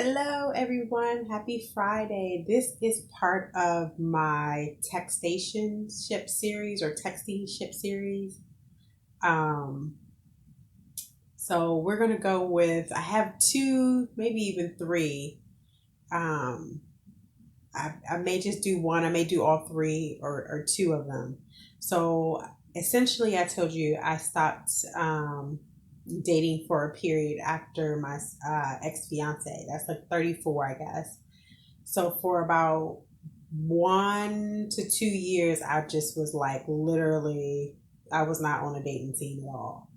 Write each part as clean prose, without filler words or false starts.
Hello, everyone. Happy Friday. This is part of my textationship series or textingship series. Um, so we're going to go with, I have two, maybe even three. Um, I may just do one, I may do all three or two of them. So essentially, I told you I stopped dating for a period after my ex fiance. That's like 34, I guess. So for about 1 to 2 years, I just was like literally, I was not on a dating scene at all.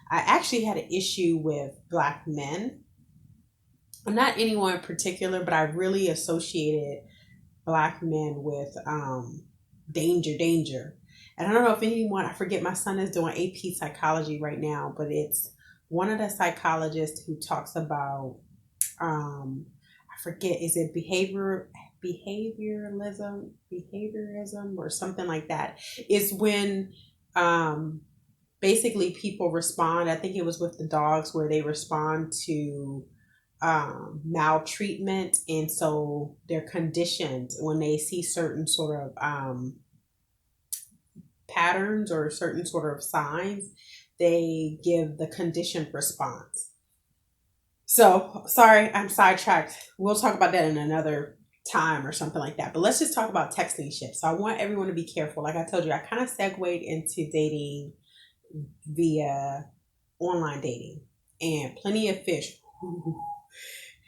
I actually had an issue with black men. Not anyone in particular, but I really associated black men with danger. And I don't know if anyone, I forget, my son is doing AP psychology right now, but it's one of the psychologists who talks about I forget, is it behaviorism or something like that, is when um basically people respond. I think it was with the dogs where they respond to maltreatment, and so they're conditioned when they see certain sort of patterns or certain sort of signs, they give the conditioned response. So sorry, I'm sidetracked. We'll talk about that in another time or something like that. But let's just talk about texting ships. So I want everyone to be careful. Like I told you, I kind of segued into dating via online dating, and plenty of fish. Ooh,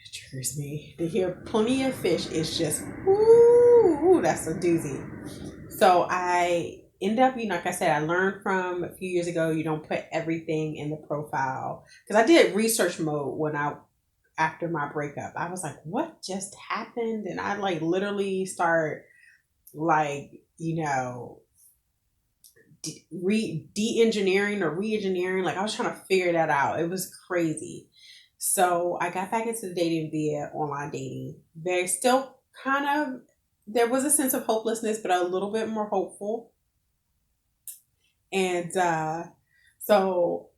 it triggers me to hear plenty of fish is just ooh, that's a doozy. So I end up, like I said, I learned from a few years ago, you don't put everything in the profile. Because I did research mode when after my breakup. I was like, what just happened? And I like literally start like, de-engineering or re-engineering. Like I was trying to figure that out. It was crazy. So I got back into dating via online dating. Very still kind of, there was a sense of hopelessness, but a little bit more hopeful. And so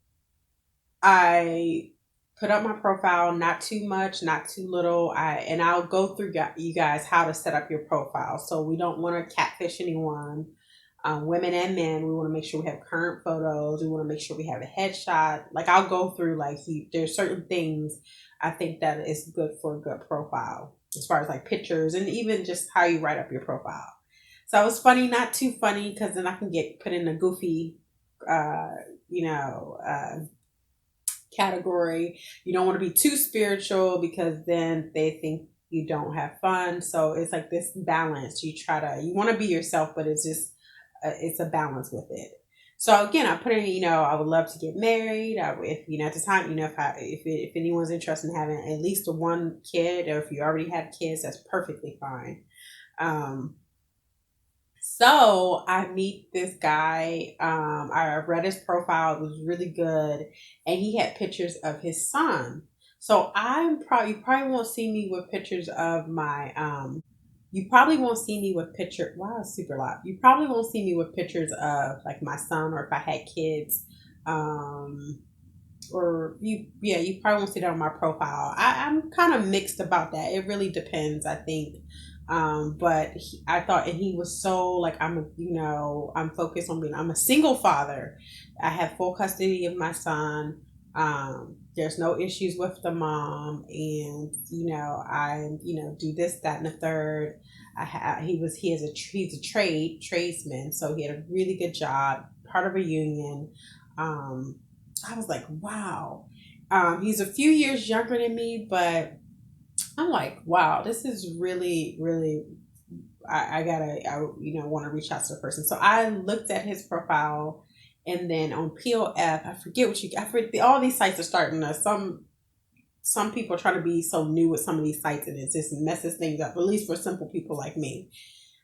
I put up my profile, not too much, not too little. I'll go through you guys how to set up your profile. So we don't want to catfish anyone. Women and men, we want to make sure we have current photos. We want to make sure we have a headshot. Like I'll go through there's certain things I think that is good for a good profile as far as like pictures and even just how you write up your profile. So it was funny, not too funny, because then I can get put in a goofy, uh, you know, uh, category. You don't want to be too spiritual because then they think you don't have fun. So it's like this balance. You want to be yourself, but it's just, it's a balance with it. So again, I put in, I would love to get married. If at the time, if anyone's interested in having at least one kid, or if you already have kids, that's perfectly fine. Um, so I meet this guy. I read his profile; it was really good, and he had pictures of his son. So you probably won't see me with pictures of my you probably won't see me with picture. Wow, it's super loud. You probably won't see me with pictures of like my son, or if I had kids, um, you probably won't see that on my profile. I'm kind of mixed about that. It really depends, I think. But I thought, and he was so like, I'm focused on I'm a single father. I have full custody of my son. There's no issues with the mom, and do this, that, and the third. He's a tradesman, so he had a really good job, part of a union. Um, I was like, wow. He's a few years younger than me, but I'm like, wow, this is really, really. Want to reach out to the person. So I looked at his profile, and then on POF, I forget, all these sites are starting to, some people are trying to be so new with some of these sites, and it just messes things up, at least for simple people like me.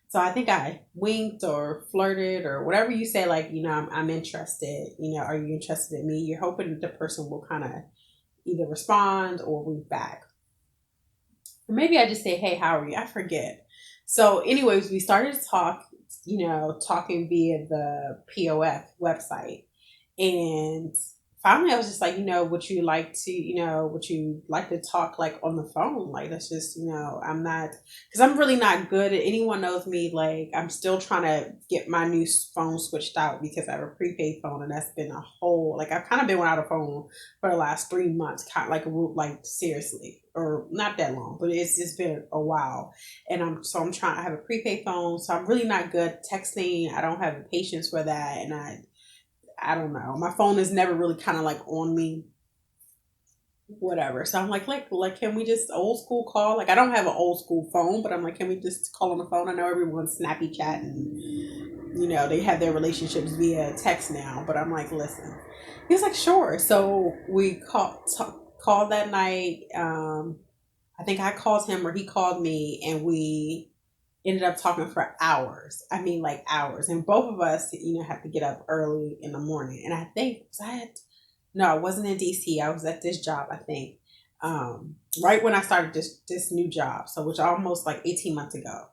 So I think I winked or flirted or whatever you say, like, I'm interested. Are you interested in me? You're hoping that the person will kind of either respond or wink back. Or maybe I just say, hey, how are you? I forget. So, anyways, we started to talk, talking via the POF website. And finally I was just like, would you like to talk like on the phone? Like, that's just, I'm not, because I'm really not good at, anyone knows me, like, I'm still trying to get my new phone switched out because I have a prepaid phone, and that's been a whole, like, I've kind of been without a phone for the last 3 months, kind of like seriously, or not that long, but it's been a while. And I'm trying, I have a prepaid phone, so I'm really not good texting. I don't have the patience for that. And I don't know. My phone is never really kind of like on me, whatever. So I'm like, can we just old school call? Like, I don't have an old school phone, but I'm like, can we just call on the phone? I know everyone's snappy chat and, they have their relationships via text now, but I'm like, listen. He was like, sure. So we called that night. I think I called him or he called me, and we ended up talking for hours. I mean, like hours. And both of us, have to get up early in the morning. And I think, no, I wasn't in DC. I was at this job, I think, right when I started this new job. So, which almost like 18 months ago.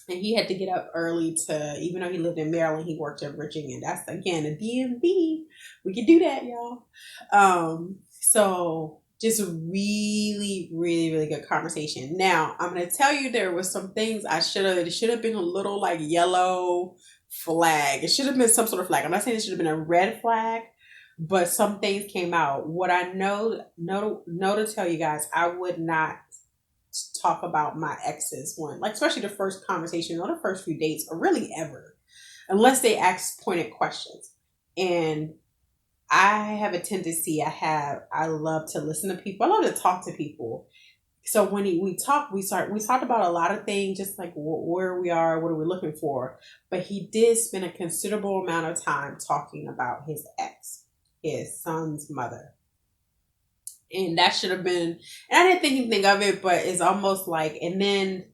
And he had to get up early even though he lived in Maryland, he worked in Virginia. That's, again, a DMV. We could do that, y'all. So just really, really, really good conversation. Now, I'm going to tell you, there was some things it should have been a little like yellow flag. It should have been some sort of flag. I'm not saying it should have been a red flag, but some things came out. What I know to tell you guys, I would not talk about my exes especially the first conversation or the first few dates, or really ever, unless they ask pointed questions. And I have a tendency, I love to listen to people. I love to talk to people. So when we talked about a lot of things, just like where we are, what are we looking for. But he did spend a considerable amount of time talking about his ex, his son's mother. And that should have been, and I didn't think anything of it, but it's almost like, and then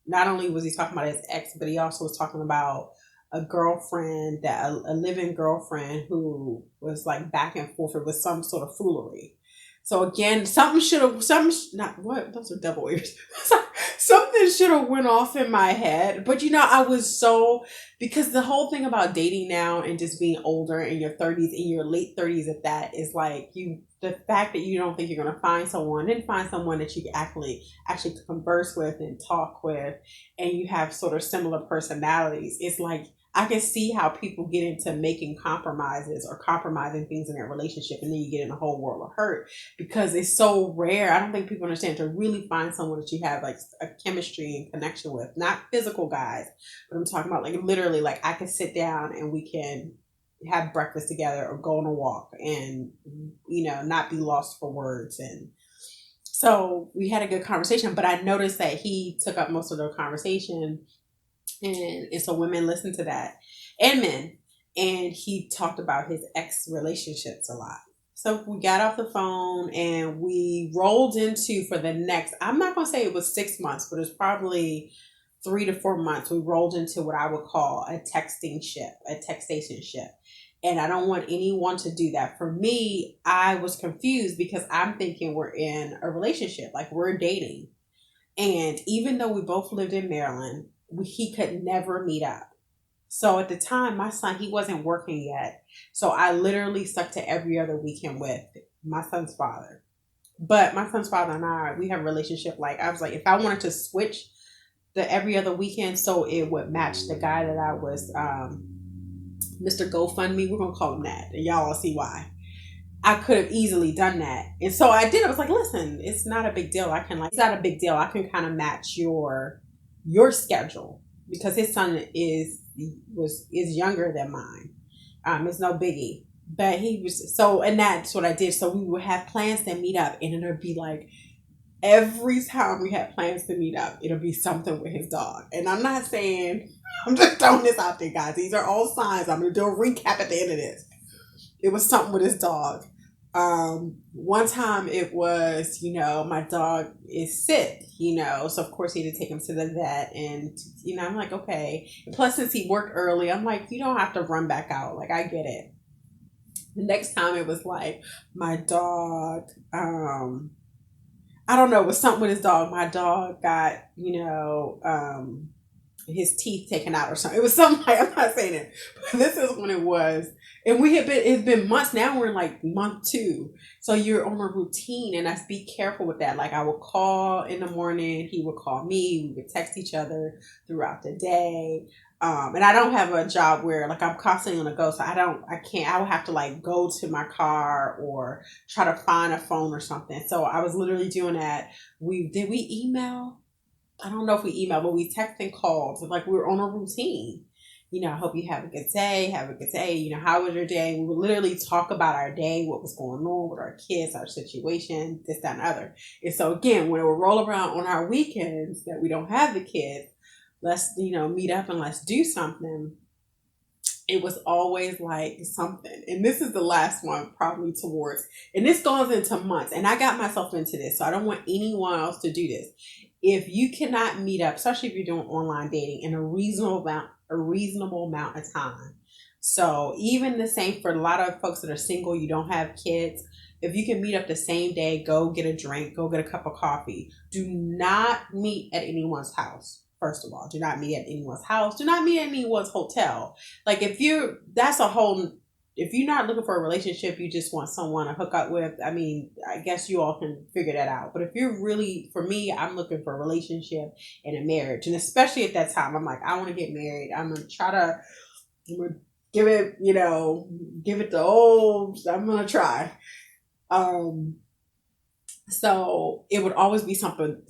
not only was he talking about his ex, but he also was talking about a girlfriend, a living girlfriend, who was like back and forth with some sort of foolery. So again, not what, those are double ears. Something should have went off in my head. But I was because the whole thing about dating now and just being older, in your 30s, in your late 30s at that, is like the fact that you don't think you're going to find someone, then find someone that you can actually converse with and talk with, and you have sort of similar personalities. It's like, I can see how people get into making compromises or compromising things in their relationship, and then you get in a whole world of hurt, because it's so rare. I don't think people understand, to really find someone that you have like a chemistry and connection with, not physical guys, but I'm talking about like literally, like I can sit down and we can have breakfast together or go on a walk and, not be lost for words. And so we had a good conversation, but I noticed that he took up most of the conversation. And so women listen to that, and men. And he talked about his ex relationships a lot. So we got off the phone and we rolled into, for the next, I'm not going to say it was 6 months, but it was probably 3 to 4 months. We rolled into what I would call a textationship. And I don't want anyone to do that. For me, I was confused because I'm thinking we're in a relationship, like we're dating. And even though we both lived in Maryland, he could never meet up. So at the time, my son, he wasn't working yet. So I literally stuck to every other weekend with my son's father. But my son's father and we have a relationship. Like, I was like, if I wanted to switch the every other weekend so it would match the guy that I was, Mr. GoFundMe, we're going to call him that. And y'all will see why. I could have easily done that. And so I did. I was like, listen, it's not a big deal. It's not a big deal. I can kind of match your schedule, because his son is younger than mine. It's no biggie. But he was and that's what I did. So we would have plans to meet up, and it'll be like every time we had plans to meet up, it'll be something with his dog. And I'm not saying, I'm just throwing this out there, guys. These are all signs. I'm gonna do a recap at the end of this. It was something with his dog. One time it was, my dog is sick, so of course he had to take him to the vet, and, I'm like, okay. And plus, since he worked early, I'm like, you don't have to run back out. Like, I get it. The next time it was like my dog, I don't know, it was something with his dog. My dog got, his teeth taken out or something. It was something like, I'm not saying it, but this is when it was. And it's been months now. We're in like month 2. So you're on a routine, and I be careful with that. Like I would call in the morning, he would call me, we would text each other throughout the day. And I don't have a job where like I'm constantly on the go. So I would have to like go to my car or try to find a phone or something. So I was literally doing that. Did we email? I don't know if we emailed, but we text and called. So like we were on a routine. I hope you have a good day. Have a good day. How was your day? We would literally talk about our day, what was going on with our kids, our situation, this, that, and other. And so again, when it would roll around on our weekends that we don't have the kids, let's, meet up and let's do something. It was always like something. And this is the last one, probably towards, and this goes into months. And I got myself into this, so I don't want anyone else to do this. If you cannot meet up, especially if you're doing online dating, in a reasonable amount of time. So even the same for a lot of folks that are single, you don't have kids. If you can meet up the same day, go get a drink, go get a cup of coffee. Do not meet at anyone's house. First of all, do not meet at anyone's house. Do not meet at anyone's hotel. Like if you're not looking for a relationship, you just want someone to hook up with. I mean, I guess you all can figure that out. But if you're really, for me, I'm looking for a relationship and a marriage. And especially at that time, I'm like, I want to get married. I'm going to give it, give it the old, I'm going to try. So it would always be something,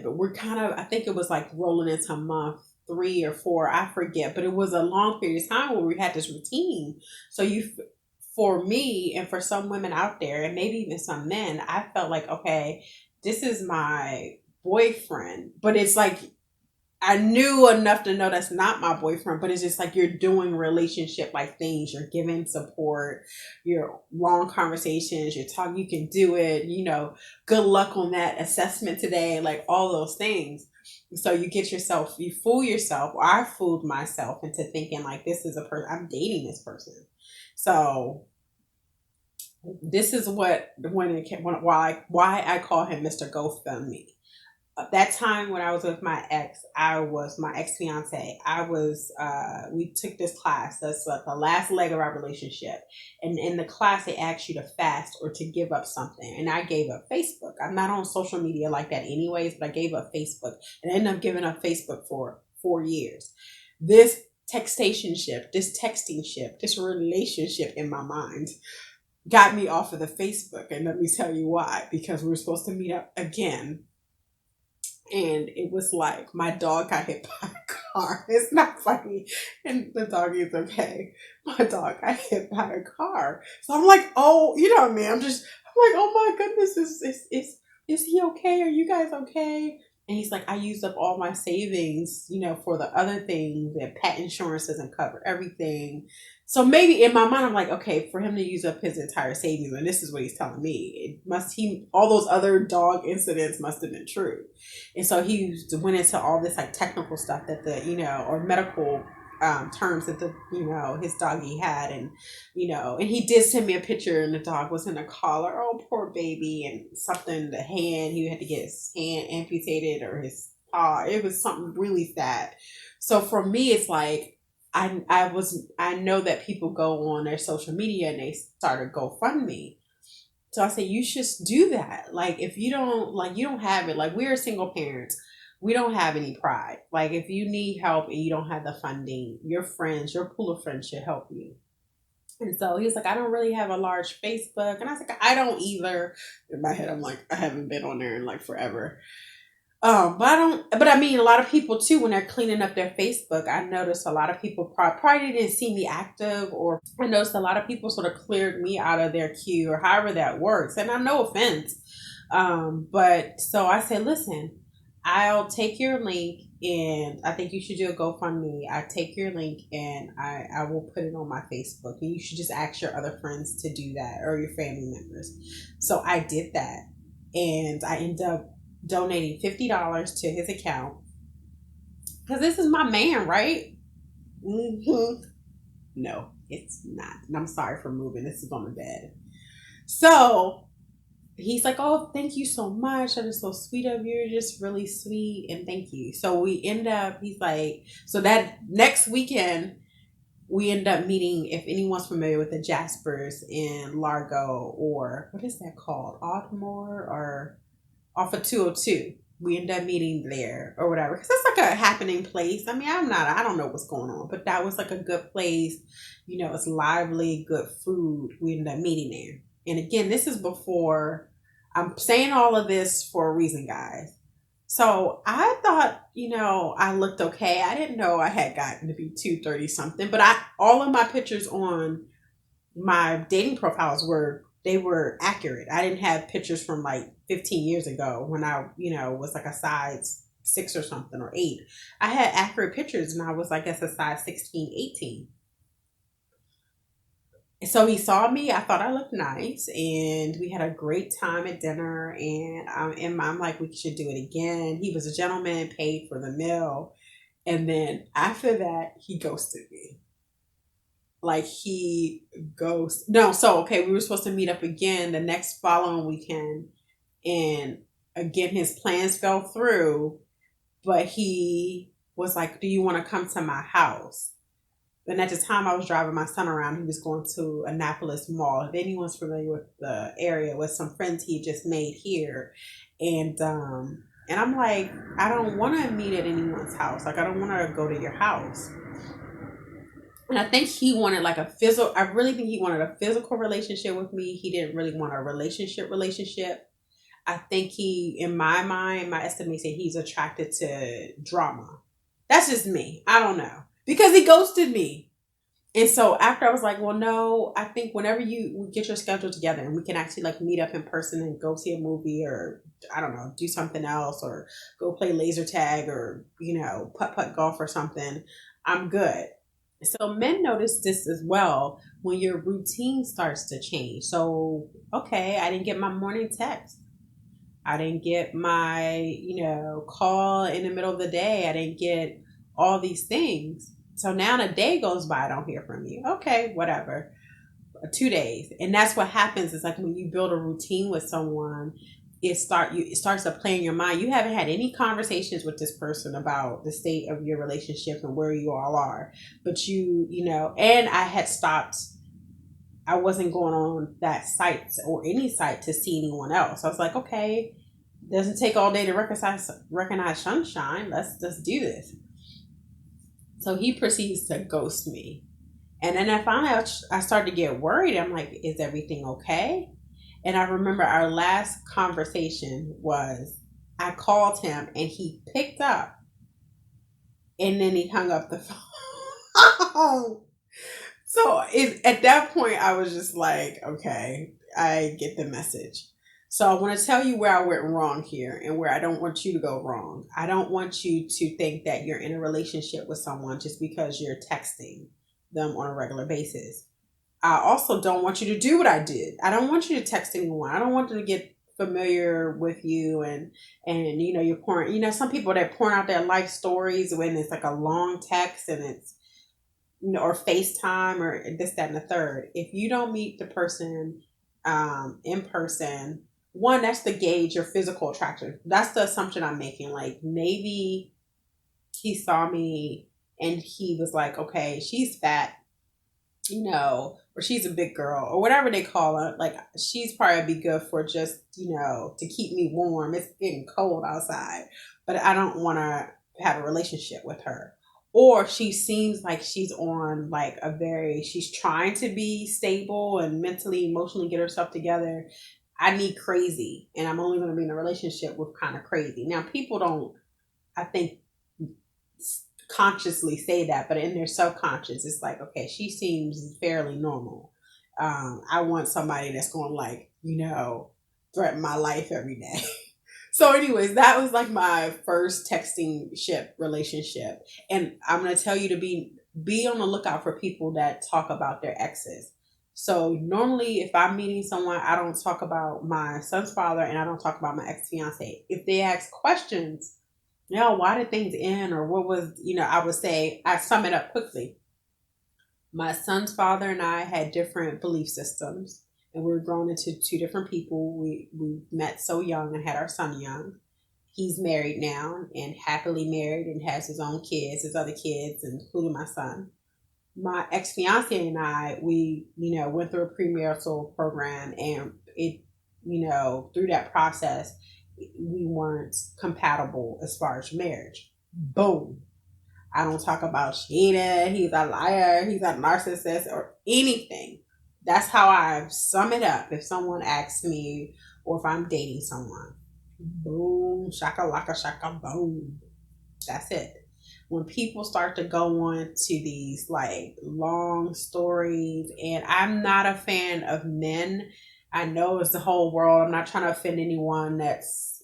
but we're I think it was like rolling into month 3 or 4, I forget, but it was a long period of time where we had this routine. So for me and for some women out there, and maybe even some men, I felt like, okay, this is my boyfriend, but it's like, I knew enough to know that's not my boyfriend, but it's just like you're doing relationship like things. You're giving support, your long conversations, you're talking, you can do it, good luck on that assessment today, like all those things. So you fool yourself, or I fooled myself into thinking like this is a person, I'm dating this person. So this is why I call him Mr. GoFundMe. That time when I was with my ex-fiance, we took this class. That's like the last leg of our relationship. And in the class, they asked you to fast or to give up something. And I gave up Facebook. I'm not on social media like that anyways, but I gave up Facebook and I ended up giving up Facebook for 4 years. This textationship, this relationship in my mind got me off of the Facebook. And let me tell you why, because we were supposed to meet up again. And it was like my dog got hit by a car. It's not funny. And the dog is okay. My dog got hit by a car. So I'm like, oh, you know what I mean? I'm like, oh my goodness, is he okay? Are you guys okay? And he's like, I used up all my savings, for the other thing that pet insurance doesn't cover everything. So maybe in my mind, I'm like, okay, for him to use up his entire savings, and this is what he's telling me, all those other dog incidents must have been true. And so he went into all this like technical stuff that or medical terms that his doggy had, and and he did send me a picture, and the dog was in a collar. Oh, poor baby, and something, the hand, he had to get his hand amputated or his paw. It was something really sad. So for me, it's like I know that people go on their social media and they started GoFundMe. So I say, you should do that. Like, if you don't have it, like we're single parents, we don't have any pride. Like if you need help and you don't have the funding, your pool of friends should help you. And so he was like, I don't really have a large Facebook. And I was like, I don't either. In my head, I'm like, I haven't been on there in like forever. But I mean, a lot of people too, when they're cleaning up their Facebook, I noticed a lot of people probably didn't see me active, or I noticed a lot of people sort of cleared me out of their queue, or however that works. And I'm no offense. But so I said, listen, I'll take your link, and I think you should do a GoFundMe. I take your link and I will put it on my Facebook, and you should just ask your other friends to do that, or your family members. So I did that, and I ended up donating $50 to his account, because this is my man, right? Mm-hmm. No, it's not. And I'm sorry for moving. This is on the bed. So he's like, oh, thank you so much. That is so sweet of you. You're just really sweet. And thank you. So we end up, he's like, so that next weekend, we end up meeting, if anyone's familiar with the Jaspers in Largo, or what is that called? Ardmore or off of 202. We end up meeting there or whatever. Because that's like a happening place. I mean, I don't know what's going on, but that was like a good place. You know, it's lively, good food. We end up meeting there. And again, this is before, I'm saying all of this for a reason, guys. So I thought, I looked okay. I didn't know I had gotten to be 230 something, but all of my pictures on my dating profiles were accurate. I didn't have pictures from like 15 years ago when I, was like a size 6 or something, or 8. I had accurate pictures and I was, I guess, a size 16, 18. So he saw me. I thought I looked nice, and we had a great time at dinner. And I'm like, we should do it again. He was a gentleman, paid for the meal, and then after that, he ghosted me. Like he ghost. No, so okay, we were supposed to meet up again the next following weekend, and again his plans fell through. But he was like, "Do you want to come to my house?" And at the time, I was driving my son around. He was going to Annapolis Mall. If anyone's familiar with the area, with some friends he just made here, and I'm like, I don't want to meet at anyone's house. Like, I don't want to go to your house. And I think he wanted like a physical. I really think he wanted a physical relationship with me. He didn't really want a relationship. I think he, in my mind, my estimation, he's attracted to drama. That's just me. I don't know, because he ghosted me. And so after, I was like, well, no, I think whenever you get your schedule together and we can actually like meet up in person and go see a movie, or I don't know, do something else, or go play laser tag, or, putt golf or something, I'm good. So men notice this as well when your routine starts to change. So, okay, I didn't get my morning text. I didn't get my, call in the middle of the day. I didn't get all these things. So now a day goes by, I don't hear from you. Okay, whatever. 2 days. And that's what happens. Is like when you build a routine with someone, it starts to play in your mind. You haven't had any conversations with this person about the state of your relationship and where you all are. But and I had stopped. I wasn't going on that site or any site to see anyone else. I was like, okay, doesn't take all day to recognize sunshine. Let's just do this. So he proceeds to ghost me. And then I started to get worried. I'm like, is everything okay? And I remember our last conversation was, I called him and he picked up, and then he hung up the phone. So at that point, I was just like, okay, I get the message. So I want to tell you where I went wrong here and where I don't want you to go wrong. I don't want you to think that you're in a relationship with someone just because you're texting them on a regular basis. I also don't want you to do what I did. I don't want you to text anyone. I don't want them to get familiar with you, and you're pouring, some people that pouring out their life stories when it's like a long text, and it's, or FaceTime or this, that, and the third. If you don't meet the person in person, one, that's the gauge your physical attraction. That's the assumption I'm making. Like, maybe he saw me and he was like, okay, she's fat, or she's a big girl, or whatever they call her. Like, she's probably be good for just, to keep me warm. It's getting cold outside, but I don't want to have a relationship with her. Or she seems like she's on like she's trying to be stable and mentally, emotionally get herself together. I need crazy, and I'm only going to be in a relationship with kind of crazy. Now, people don't, I think, consciously say that, but in their subconscious, it's like, okay, she seems fairly normal. I want somebody that's going to, like, threaten my life every day. So anyways, that was like my first texting ship relationship. And I'm going to tell you to be on the lookout for people that talk about their exes. So normally if I'm meeting someone, I don't talk about my son's father and I don't talk about my ex-fiance. If they ask questions, why did things end, or what was, I would say, I sum it up quickly. My son's father and I had different belief systems, and we were grown into two different people. We met so young and had our son young. He's married now and happily married and has his own kids, his other kids, including my son. My ex fiance and I, we, went through a premarital program, and it, through that process, we weren't compatible as far as marriage. Boom. I don't talk about cheating, he's a liar, he's a narcissist, or anything. That's how I sum it up if someone asks me or if I'm dating someone. Boom, shaka laka shaka boom. That's it. When people start to go on to these like long stories, and I'm not a fan of men. I know it's the whole world. I'm not trying to offend anyone that's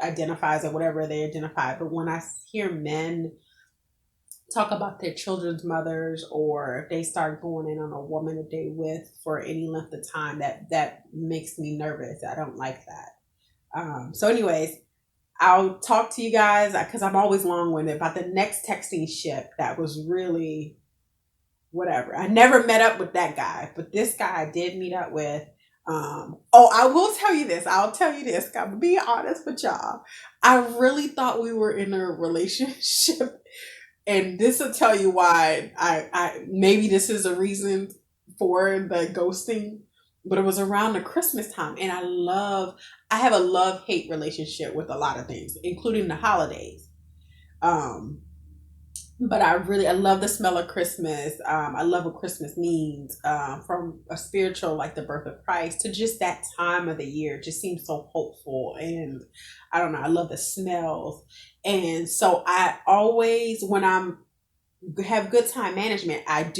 identifies or whatever they identify, but when I hear men talk about their children's mothers, or if they start going in on a woman that they with for any length of time, that makes me nervous. I don't like that. So anyways, I'll talk to you guys because I'm always long-winded about the next texting ship. That was really whatever. I never met up with that guy, but this guy I did meet up with. I will tell you this. I'll tell you this. I'm being honest with y'all. I really thought we were in a relationship, and this will tell you why. I maybe this is a reason for the ghosting, but it was around the Christmas time, and I have a love-hate relationship with a lot of things, including the holidays. Um, but I love the smell of Christmas. I love what Christmas means, from a spiritual, like the birth of Christ, to just that time of the year. It just seems so hopeful, and I don't know. I love the smells, and so I always, when I'm have good time management, I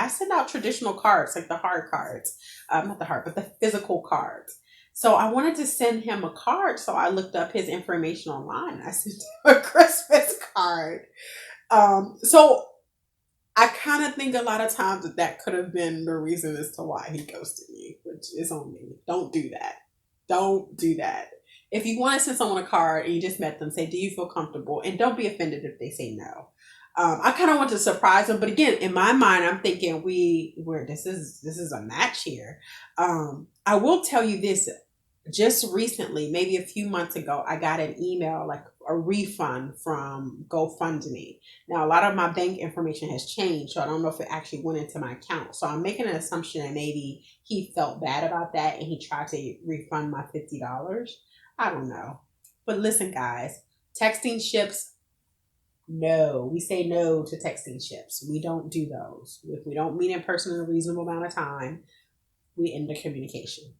send out traditional cards, like the hard cards, not the hard, but the physical cards. So I wanted to send him a card, so I looked up his information online. I sent him a Christmas card. So I kind of think a lot of times that could have been the reason as to why he ghosted me, which is on me. Don't do that. Don't do that. If you want to send someone a card and you just met them, say, "Do you feel comfortable?" And don't be offended if they say no. I kind of want to surprise them, but again, in my mind, I'm thinking this is a match here. I will tell you this: just recently, maybe a few months ago, I got an email, like a refund from GoFundMe. Now, a lot of my bank information has changed, so I don't know if it actually went into my account. So I'm making an assumption that maybe he felt bad about that and he tried to refund my $50. I don't know. But listen, guys, texting ships, no. We say no to texting ships. We don't do those. If we don't meet in person in a reasonable amount of time, we end the communication.